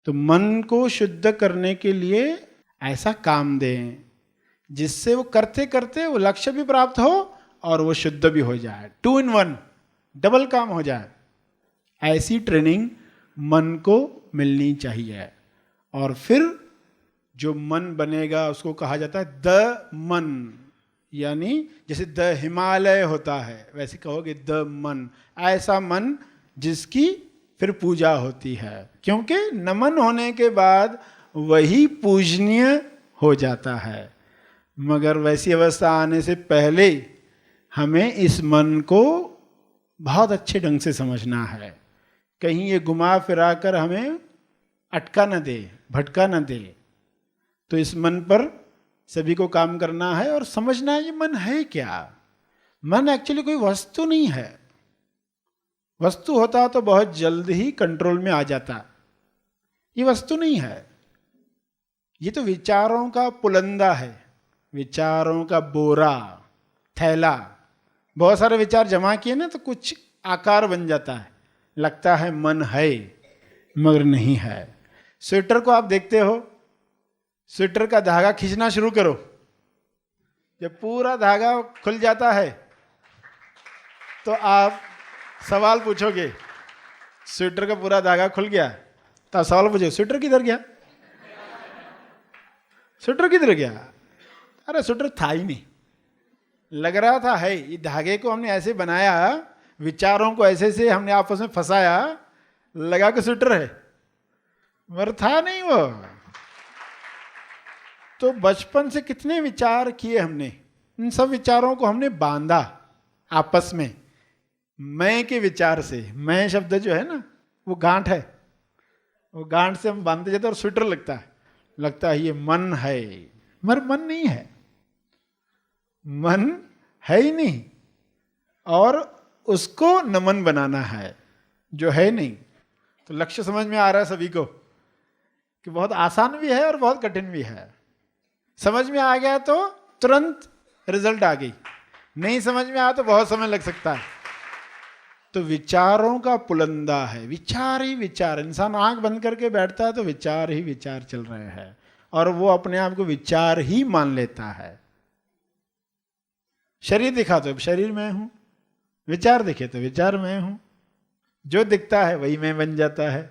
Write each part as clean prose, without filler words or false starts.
तो मन को शुद्ध करने के लिए ऐसा काम दें जिससे वो करते करते वो लक्ष्य भी प्राप्त हो और वो शुद्ध भी हो जाए। 2 in 1, डबल काम हो जाए। ऐसी ट्रेनिंग मन को मिलनी चाहिए। और फिर जो मन बनेगा उसको कहा जाता है द मन, यानी जैसे द हिमालय होता है वैसे कहोगे द मन, ऐसा मन जिसकी फिर पूजा होती है, क्योंकि नमन होने के बाद वही पूजनीय हो जाता है। मगर वैसी अवस्था आने से पहले हमें इस मन को बहुत अच्छे ढंग से समझना है, कहीं ये घुमा फिरा कर हमें अटका न दे, भटका न दे। तो इस मन पर सभी को काम करना है और समझना है ये मन है क्या। मन एक्चुअली कोई वस्तु नहीं है। वस्तु होता तो बहुत जल्द ही कंट्रोल में आ जाता। ये वस्तु नहीं है, ये तो विचारों का पुलंदा है, विचारों का बोरा, थैला। बहुत सारे विचार जमा किए ना तो कुछ आकार बन जाता है, लगता है मन है मगर नहीं है। स्वेटर को आप देखते हो, स्वेटर का धागा खींचना शुरू करो, जब पूरा धागा खुल जाता है तो आप सवाल पूछोगे, स्वेटर का पूरा धागा खुल गया, तो आप सवाल पूछोगे स्वेटर किधर गया, स्वेटर किधर गया। अरे स्वेटर था ही नहीं, लग रहा था है। ये धागे को हमने ऐसे बनाया, विचारों को ऐसे से हमने आपस में फंसाया, लगा के स्वेटर है मगर था नहीं वो। तो बचपन से कितने विचार किए हमने, इन सब विचारों को हमने बांधा आपस में मैं के विचार से। मैं शब्द जो है ना वो गांठ है, वो गांठ से हम बांधते जाते और स्वेटर लगता है ये मन है, मगर मन नहीं है, मन है ही नहीं। और उसको नमन बनाना है जो है नहीं। तो लक्ष्य समझ में आ रहा है सभी को कि बहुत आसान भी है और बहुत कठिन भी है। समझ में आ गया तो तुरंत रिजल्ट आ गई, नहीं समझ में आया तो बहुत समय लग सकता है। तो विचारों का पुलंदा है, विचार ही विचार। इंसान आंख बंद करके बैठता है तो विचार ही विचार चल रहे हैं और वो अपने आप को विचार ही मान लेता है। शरीर दिखा तो शरीर में हूं, विचार दिखे तो विचार में हूं, जो दिखता है वही मैं बन जाता है।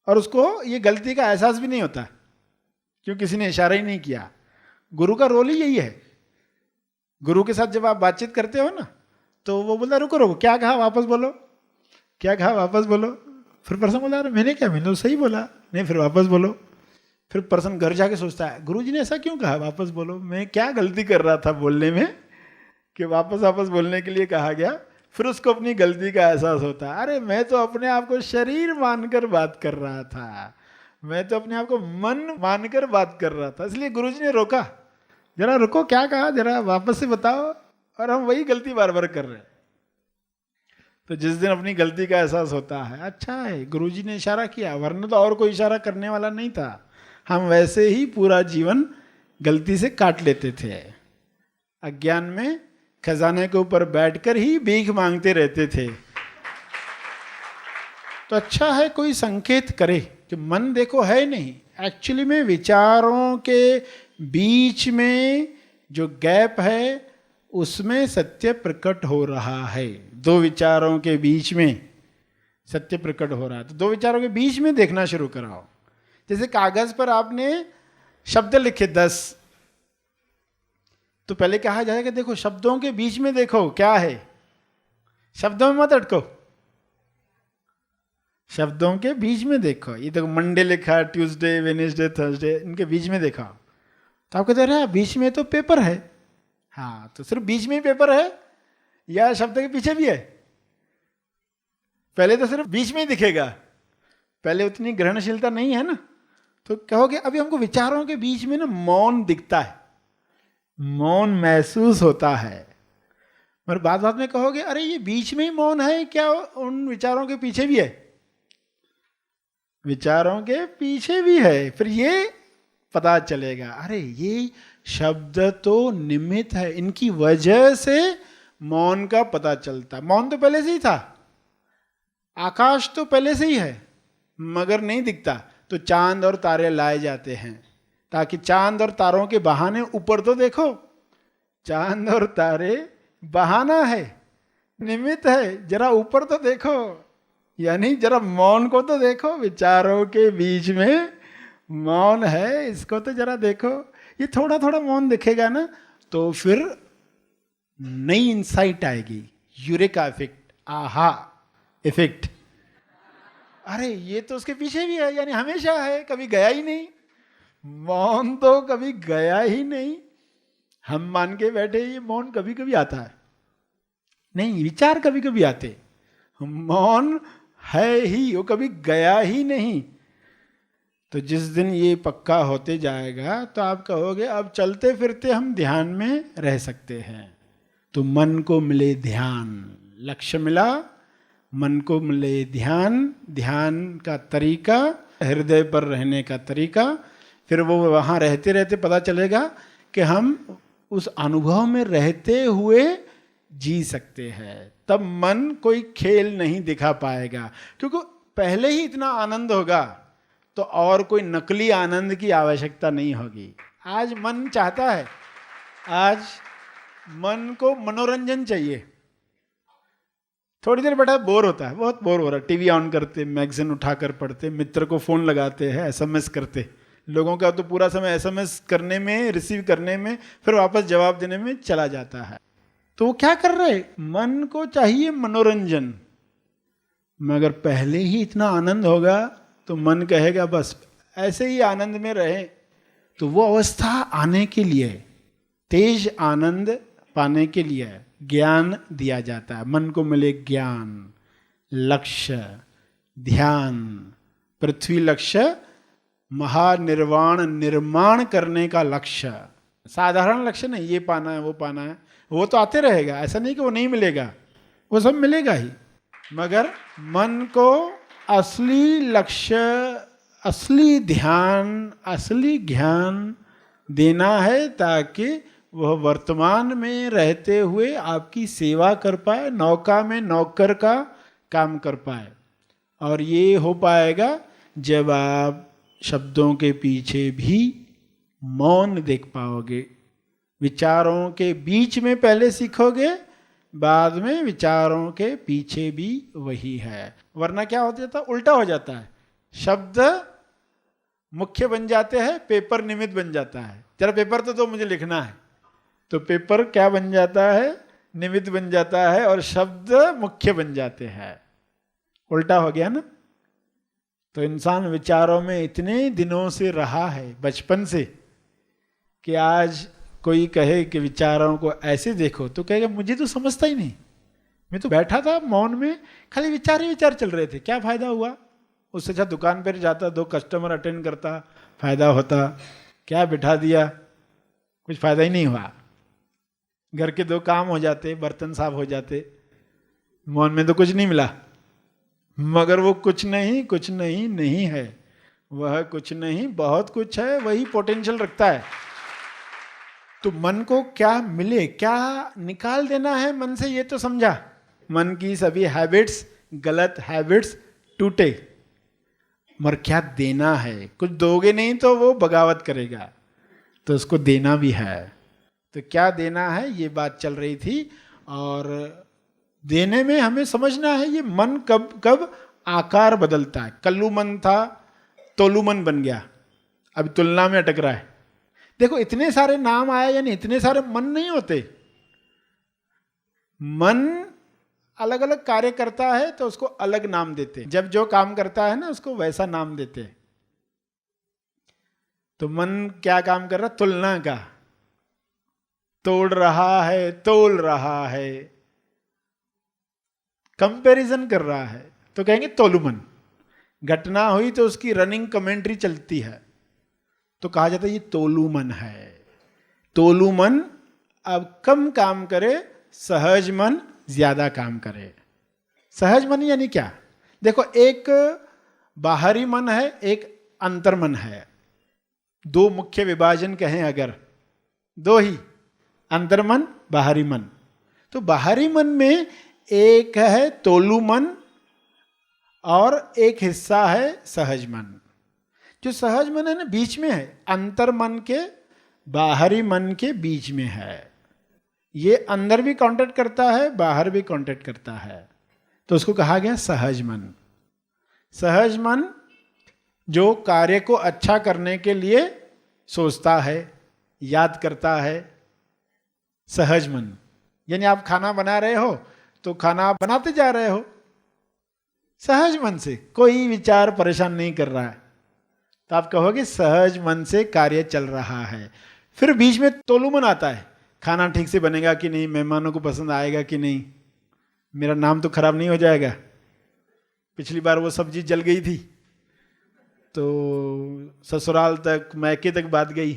और उसको ये गलती का एहसास भी नहीं होता क्यों किसी ने इशारा ही नहीं किया। गुरु का रोल ही यही है। गुरु के साथ जब आप बातचीत करते हो ना तो वो बोलता रुको रुको, क्या कहा वापस बोलो, क्या कहा वापस बोलो। फिर पर्सन बोला मैंने क्या, मैंने तो सही बोला, नहीं फिर वापस बोलो। फिर पर्सन घर जाके सोचता है गुरु जी ने ऐसा क्यों कहा, वापस बोलो, मैं क्या गलती कर रहा था बोलने में कि वापस बोलने के लिए कहा गया। फिर उसको अपनी गलती का एहसास होता है, अरे मैं तो अपने आप को शरीर मानकर बात कर रहा था, मैं तो अपने आप को मन मानकर बात कर रहा था, इसलिए गुरु जी ने रोका, जरा रुको क्या कहा, जरा वापस से बताओ। और हम वही गलती बार बार कर रहे हैं। तो जिस दिन अपनी गलती का एहसास होता है, अच्छा है गुरुजी ने इशारा किया, वरना तो और कोई इशारा करने वाला नहीं था, हम वैसे ही पूरा जीवन गलती से काट लेते थे। अज्ञान में खजाने के ऊपर बैठकर ही भीख मांगते रहते थे। तो अच्छा है कोई संकेत करे कि मन देखो है नहीं, एक्चुअली में विचारों के बीच में जो गैप है उसमें सत्य प्रकट हो रहा है। दो विचारों के बीच में सत्य प्रकट हो रहा है। तो दो विचारों के बीच में देखना शुरू कराओ। जैसे कागज पर आपने शब्द लिखे 10, तो पहले कहा जाएगा देखो शब्दों के बीच में देखो क्या है, शब्दों में मत अटको, शब्दों के बीच में देखो। ये देखो मंडे लिखा, ट्यूसडे, वेडनेसडे, थर्सडे, इनके बीच में देखा तो आप कहते रहे बीच में तो पेपर है। हाँ, तो सिर्फ बीच में ही पेपर है या शब्द के पीछे भी है? पहले तो सिर्फ बीच में ही दिखेगा, पहले उतनी ग्रहणशीलता नहीं है ना। तो कहोगे अभी हमको विचारों के बीच में ना मौन दिखता है, मौन महसूस होता है। मगर बात में कहोगे अरे ये बीच में ही मौन है क्या, उन विचारों के पीछे भी है? विचारों के पीछे भी है। फिर ये पता चलेगा अरे ये शब्द तो निमित्त है, इनकी वजह से मौन का पता चलता। मौन तो पहले से ही था, आकाश तो पहले से ही है, मगर नहीं दिखता तो चांद और तारे लाए जाते हैं, ताकि चांद और तारों के बहाने ऊपर तो देखो। चांद और तारे बहाना है, निमित्त है, जरा ऊपर तो देखो, यानी जरा मौन को तो देखो, विचारों के बीच में मौन है, इसको तो जरा देखो। ये थोड़ा थोड़ा मौन दिखेगा ना, तो फिर नई इंसाइट आएगी, यूरेका इफेक्ट, आहा इफेक्ट। अरे ये तो उसके पीछे भी है, यानी हमेशा है, कभी गया ही नहीं। मौन तो कभी गया ही नहीं। हम मान के बैठे ये मौन कभी कभी आता है, नहीं, विचार कभी कभी आते, मौन है ही, वो कभी गया ही नहीं। तो जिस दिन ये पक्का होते जाएगा तो आप कहोगे अब चलते फिरते हम ध्यान में रह सकते हैं। तो मन को मिले ध्यान, लक्ष्य मिला, मन को मिले ध्यान, ध्यान का तरीका, हृदय पर रहने का तरीका, फिर वो वहाँ रहते रहते पता चलेगा कि हम उस अनुभव में रहते हुए जी सकते हैं। तब मन कोई खेल नहीं दिखा पाएगा, क्योंकि पहले ही इतना आनंद होगा तो और कोई नकली आनंद की आवश्यकता नहीं होगी। आज मन चाहता है, आज मन को मनोरंजन चाहिए। थोड़ी देर बैठा बोर होता है, बहुत बोर हो रहा है, टीवी ऑन करते, मैगजीन उठाकर पढ़ते, मित्र को फोन लगाते हैं, एसएमएस करते। लोगों का तो पूरा समय एसएमएस करने में, रिसीव करने में, फिर वापस जवाब देने में चला जाता है। तो वो क्या कर रहे, मन को चाहिए मनोरंजन। मगर पहले ही इतना आनंद होगा तो मन कहेगा बस ऐसे ही आनंद में रहे। तो वो अवस्था आने के लिए, तेज आनंद पाने के लिए ज्ञान दिया जाता है। मन को मिले ज्ञान, लक्ष्य, ध्यान। पृथ्वी लक्ष्य महानिर्वाण, निर्माण करने का लक्ष्य, साधारण लक्ष्य नहीं, ये पाना है वो पाना है, वो तो आते रहेगा, ऐसा नहीं कि वो नहीं मिलेगा, वो सब मिलेगा ही। मगर मन को असली लक्ष्य, असली ध्यान, असली ज्ञान देना है, ताकि वह वर्तमान में रहते हुए आपकी सेवा कर पाए, नौका में नौकर का काम कर पाए। और ये हो पाएगा जब आप शब्दों के पीछे भी मौन देख पाओगे। विचारों के बीच में पहले सीखोगे, बाद में विचारों के पीछे भी वही है। वरना क्या हो जाता है, उल्टा हो जाता है। शब्द मुख्य बन जाते हैं, पेपर निमित्त बन जाता है। जरा पेपर तो मुझे लिखना है, तो पेपर क्या बन जाता है, निमित्त बन जाता है, और शब्द मुख्य बन जाते हैं। उल्टा हो गया ना। तो इंसान विचारों में इतने दिनों से रहा है, बचपन से, कि आज कोई कहे कि विचारों को ऐसे देखो तो कहेगा मुझे तो समझता ही नहीं, मैं तो बैठा था मौन में, खाली विचार ही विचार चल रहे थे, क्या फायदा हुआ। उससे अच्छा दुकान पर जाता, 2 कस्टमर अटेंड करता, फायदा होता। क्या बिठा दिया, कुछ फायदा ही नहीं हुआ। घर के 2 काम हो जाते, बर्तन साफ हो जाते, मौन में तो कुछ नहीं मिला। मगर वो कुछ नहीं, कुछ नहीं नहीं है, वह कुछ नहीं बहुत कुछ है, वही पोटेंशियल रखता है। तो मन को क्या मिले, क्या निकाल देना है मन से, ये तो समझा। मन की सभी हैबिट्स, गलत हैबिट्स टूटे। मगर क्या देना है, कुछ दोगे नहीं तो वो बगावत करेगा, तो उसको देना भी है। तो क्या देना है, ये बात चल रही थी। और देने में हमें समझना है ये मन कब कब आकार बदलता है। कल्लू मन था, तोलू मन बन गया, अभी तुलना में अटक रहा है। देखो इतने सारे नाम आए, यानी इतने सारे मन नहीं होते। मन अलग अलग कार्य करता है तो उसको अलग नाम देते हैं। जब जो काम करता है ना उसको वैसा नाम देते हैं। तो मन क्या काम कर रहा, तुलना का, तोड़ रहा है, तोल रहा है, कंपैरिजन कर रहा है, तो कहेंगे तोलू मन। घटना हुई तो उसकी रनिंग कमेंट्री चलती है, तो कहा जाता है ये तोलू मन है। तोलू मन अब कम काम करे, सहज मन ज्यादा काम करे। सहज मन यानी क्या, देखो एक बाहरी मन है, एक अंतर्मन है। 2 मुख्य विभाजन कहें अगर, 2 ही, अंतर्मन, बाहरी मन। तो बाहरी मन में एक है तोलू मन और एक हिस्सा है सहज मन। जो सहज मन है ना, बीच में है, अंतर मन के बाहरी मन के बीच में है। ये अंदर भी कांटेक्ट करता है, बाहर भी कांटेक्ट करता है, तो उसको कहा गया सहज मन। सहज मन जो कार्य को अच्छा करने के लिए सोचता है, याद करता है, सहज मन। यानी आप खाना बना रहे हो तो खाना आप बनाते जा रहे हो सहज मन से, कोई विचार परेशान नहीं कर रहा है, तो आप कहोगे सहज मन से कार्य चल रहा है। फिर बीच में तोलू मन आता है, खाना ठीक से बनेगा कि नहीं, मेहमानों को पसंद आएगा कि नहीं, मेरा नाम तो खराब नहीं हो जाएगा, पिछली बार वो सब्जी जल गई थी तो ससुराल तक, मैके तक बात गई।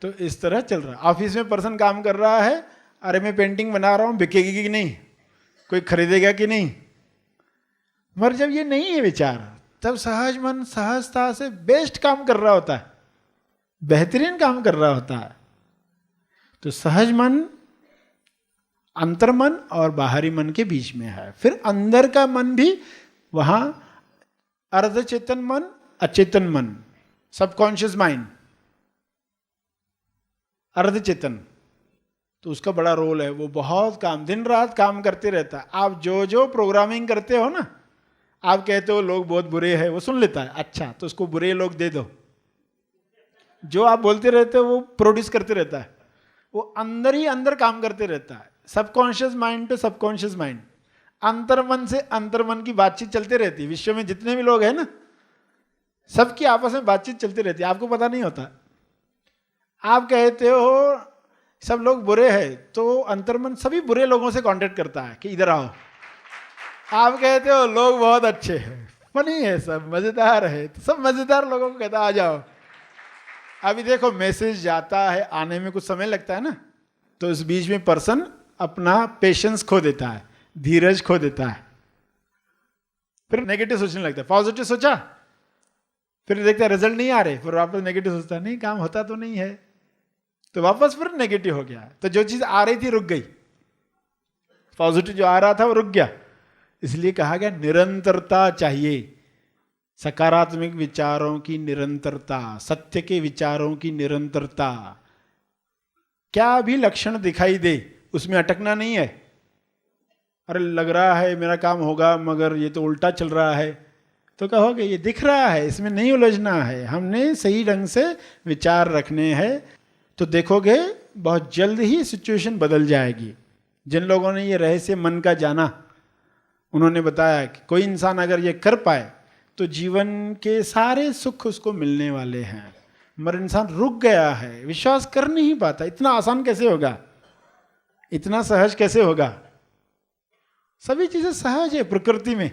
तो इस तरह चल रहा है। ऑफिस में पर्सन काम कर रहा है, अरे मैं पेंटिंग बना रहा हूं, बिकेगी कि नहीं, कोई खरीदेगा कि नहीं। मगर जब ये नहीं है विचार, तब सहज मन सहजता से बेस्ट काम कर रहा होता है, बेहतरीन काम कर रहा होता है। तो सहज मन अंतर मन और बाहरी मन के बीच में है। फिर अंदर का मन भी वहां अर्धचेतन मन, अचेतन मन, सबकॉन्शियस माइंड, अर्धचेतन, तो उसका बड़ा रोल है। वो बहुत काम, दिन रात काम करते रहता है। आप जो जो प्रोग्रामिंग करते हो ना, आप कहते हो लोग बहुत बुरे हैं, वो सुन लेता है, अच्छा तो उसको बुरे लोग दे दो। जो आप बोलते रहते हो वो प्रोड्यूस करते रहता है, वो अंदर ही अंदर काम करते रहता है। Subconscious mind to subconscious mind, अंतर्मन से अंतर्मन की बातचीत चलते रहती है। विश्व में जितने भी लोग हैं ना, सबकी आपस में बातचीत चलती रहती है, आपको पता नहीं होता। आप कहते हो सब लोग बुरे हैं, तो अंतर्मन सभी बुरे लोगों से कांटेक्ट करता है कि इधर आओ। आप कहते हो लोग बहुत अच्छे हैं, फनी है, सब मजेदार है, तो सब मजेदार लोगों को कहता आ जाओ। अभी देखो मैसेज जाता है, आने में कुछ समय लगता है ना, तो इस बीच में पर्सन अपना पेशेंस खो देता है, धीरज खो देता है, फिर नेगेटिव सोचने लगता है। पॉजिटिव सोचा, फिर देखता है रिजल्ट नहीं आ रहे, फिर वापस नेगेटिव सोचता है, नहीं काम होता तो नहीं है, तो वापस फिर नेगेटिव हो गया। तो जो चीज आ रही थी रुक गई, पॉजिटिव जो आ रहा था वो रुक गया। इसलिए कहा गया निरंतरता चाहिए, सकारात्मक विचारों की निरंतरता, सत्य के विचारों की निरंतरता। क्या भी लक्षण दिखाई दे, उसमें अटकना नहीं है। अरे लग रहा है मेरा काम होगा, मगर ये तो उल्टा चल रहा है, तो कहोगे ये दिख रहा है, इसमें नहीं उलझना है, हमने सही ढंग से विचार रखने हैं। तो देखोगे बहुत जल्द ही सिचुएशन बदल जाएगी। जिन लोगों ने ये रहस्य मन का जाना, उन्होंने बताया कि कोई इंसान अगर ये कर पाए तो जीवन के सारे सुख उसको मिलने वाले हैं। मगर इंसान रुक गया है, विश्वास कर नहीं पाता। इतना आसान कैसे होगा, इतना सहज कैसे होगा? सभी चीजें सहज है प्रकृति में,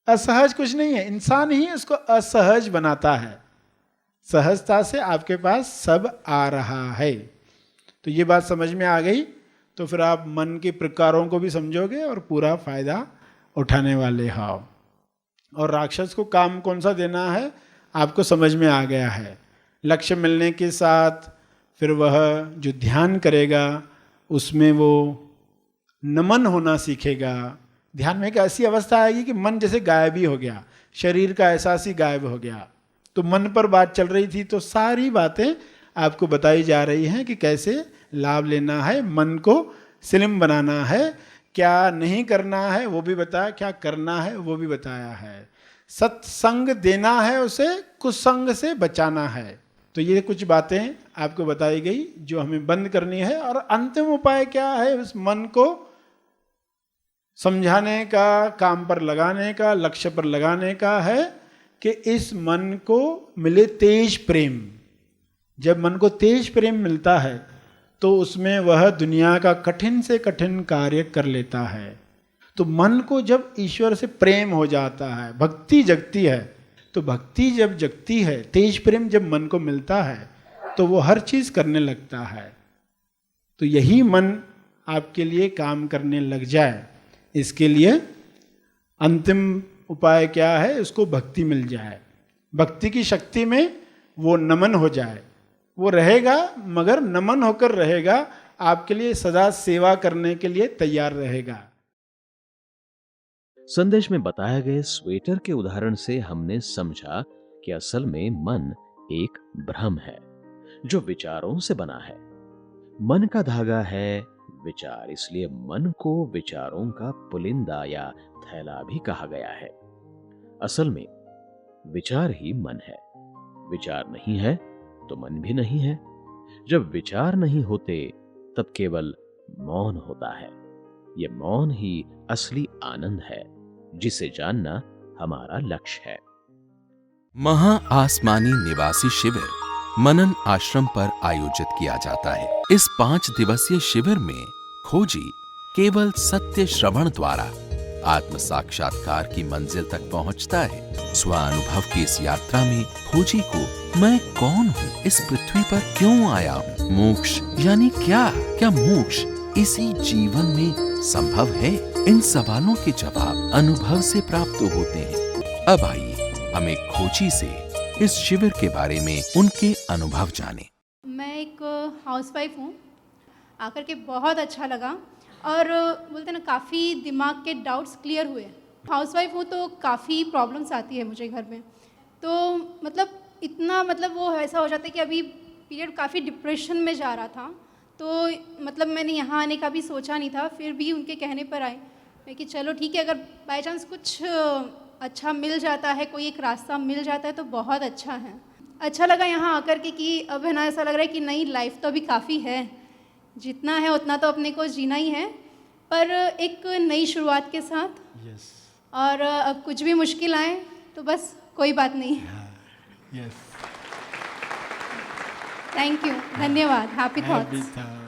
असहज कुछ नहीं है। इंसान ही उसको असहज बनाता है। सहजता से आपके पास सब आ रहा है। तो ये बात समझ में आ गई तो फिर आप मन के प्रकारों को भी समझोगे और पूरा फायदा उठाने वाले हो। और राक्षस को काम कौन सा देना है आपको समझ में आ गया है। लक्ष्य मिलने के साथ फिर वह जो ध्यान करेगा उसमें वो नमन होना सीखेगा। ध्यान में एक ऐसी अवस्था आएगी कि मन जैसे गायब ही हो गया, शरीर का एहसास ही गायब हो गया। तो मन पर बात चल रही थी, तो सारी बातें आपको बताई जा रही हैं कि कैसे लाभ लेना है, मन को स्लिम बनाना है, क्या नहीं करना है वो भी बताया, क्या करना है वो भी बताया है। सत्संग देना है उसे, कुसंग से बचाना है। तो ये कुछ बातें आपको बताई गई जो हमें बंद करनी है। और अंतिम उपाय क्या है, उस मन को समझाने का, काम पर लगाने का, लक्ष्य पर लगाने का है कि इस मन को मिले तेज प्रेम। जब मन को तेज प्रेम मिलता है तो उसमें वह दुनिया का कठिन से कठिन कार्य कर लेता है। तो मन को जब ईश्वर से प्रेम हो जाता है, भक्ति जगती है, तो भक्ति जब जगती है, तेज प्रेम जब मन को मिलता है तो वो हर चीज करने लगता है। तो यही मन आपके लिए काम करने लग जाए, इसके लिए अंतिम उपाय क्या है, उसको भक्ति मिल जाए। भक्ति की शक्ति में वो नमन हो जाए। वो रहेगा मगर नमन होकर रहेगा, आपके लिए सदा सेवा करने के लिए तैयार रहेगा। संदेश में बताए गए स्वेटर के उदाहरण से हमने समझा कि असल में मन एक भ्रम है जो विचारों से बना है। मन का धागा है विचार, इसलिए मन को विचारों का पुलिंदा या थैला भी कहा गया है। असल में विचार ही मन है। विचार नहीं है तो मन भी नहीं है। जब विचार नहीं होते तब केवल मौन होता है। ये मौन ही असली आनंद है जिसे जानना हमारा लक्ष्य है। महा आसमानी निवासी शिविर मनन आश्रम पर आयोजित किया जाता है। इस 5 दिवसीय शिविर में खोजी केवल सत्य श्रवण द्वारा आत्म साक्षात्कार की मंजिल तक पहुंचता है। स्वानुभव की इस यात्रा में खोजी को मैं कौन हूँ, इस पृथ्वी पर क्यों आया हूँ, मोक्ष यानी क्या मोक्ष इसी जीवन में संभव है? इन सवालों के जवाब अनुभव से प्राप्त होते हैं। अब आइए हम एक खोजी से इस शिविर के बारे में उनके अनुभव जाने। मैं एक हाउसवाइफ हूँ। आकर के बहुत अच्छा लगा और बोलते ना काफ़ी दिमाग के डाउट्स क्लियर हुए। हाउसवाइफ हूँ तो काफ़ी प्रॉब्लम्स आती है मुझे घर में, तो इतना वो ऐसा हो जाता है कि अभी पीरियड काफ़ी डिप्रेशन में जा रहा था, तो मैंने यहाँ आने का भी सोचा नहीं था, फिर भी उनके कहने पर आए मैं कि चलो ठीक है, अगर बाय चांस कुछ अच्छा मिल जाता है, कोई एक रास्ता मिल जाता है तो बहुत अच्छा है। अच्छा लगा यहाँ आकर के कि अब है ना ऐसा लग रहा है कि नई लाइफ तो अभी काफ़ी है, जितना है उतना तो अपने को जीना ही है, पर एक नई शुरुआत के साथ। Yes. और अब कुछ भी मुश्किल आए तो बस कोई बात नहीं। Yes. थैंक यू, धन्यवाद। Happy Happy thoughts. thought.